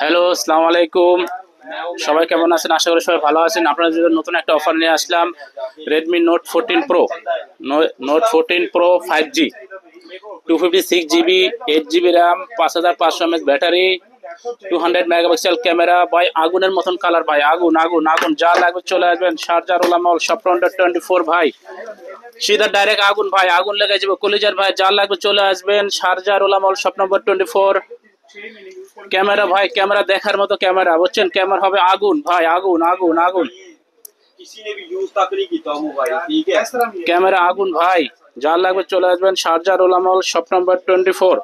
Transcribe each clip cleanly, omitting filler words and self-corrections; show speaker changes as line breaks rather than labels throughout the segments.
Hello, আসসালামু আলাইকুম। সবাই কেমন আছেন? আশা করি সবাই ভালো আছেন। আপনাদের জন্য নতুন একটা অফার নিয়ে আসলাম। Redmi note 14 pro, note 14 pro 5G, 256 GB, 8 GB RAM, 5500 mAh battery, 200 megapixel camera. ভাই আগুনের মতন কালার, ভাই আগুন আগুন আগুন। যা লাগবে চলে আসবেন শারজার ওলামল স্বপ্ন 24 ভাই। সিধা ডাইরেক্ট আগুন ভাই, আগুন লেগে যাবে কলিজার ভাই। যা লাগবে চলে আসবেন শারজার ওলামল স্বপ্ন 24। ক্যামেরা ভাই, ক্যামেরা দেখার মতো ক্যামেরা, বুঝছেন? ক্যামেরা হবে আগুন ভাই, আগুন আগুন আগুন। ক্যামেরা আগুন ভাই, যা লাগবে চলে আসবেন শারজার ওলামল শপ নম্বর 24।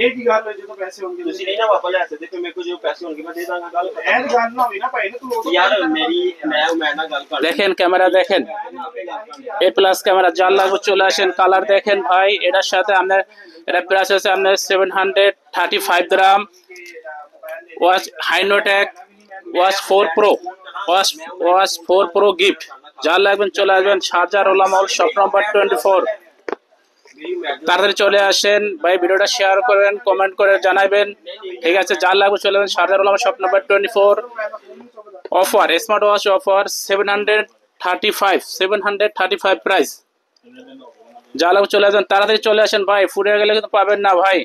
एक ही गाल में जो तो पैसे होंगे तो नहीं ना वापस ले सकते फिर मेरे को जो पैसे होंगे मैं दे दूंगा गाल ऐड गाल ना होगी ना भाई ना तो यार मेरी मैं ना गाल कर
দেখেন ক্যামেরা দেখেন, A+ ক্যামেরা। যা লাগবে চলে আসেন। কালার দেখেন ভাই, এটার সাথে আপনার এটা প্রাইস আছে আপনার 735 গ্রাম। ওয়াচ হাইনোটেক watch 4 pro, watch 4 pro gift. যা লাগবেন চলে আসবেন শারজার ওলামল শপ নম্বর 24। তাড়াতাড়ি চলে আসেন ভাই, ভিডিওটা শেয়ার করেন, কমেন্ট করে জানাবেন। ঠিক আছে, যা লাগবে চলে যাবেন শারজার ওলামল shop number 24। Offer smart watch offer 735 price. যা লাগবে চলে আসেন, তাড়াতাড়ি চলে আসেন ভাই, ফুরিয়ে গেলে কিন্তু পাবেন না ভাই।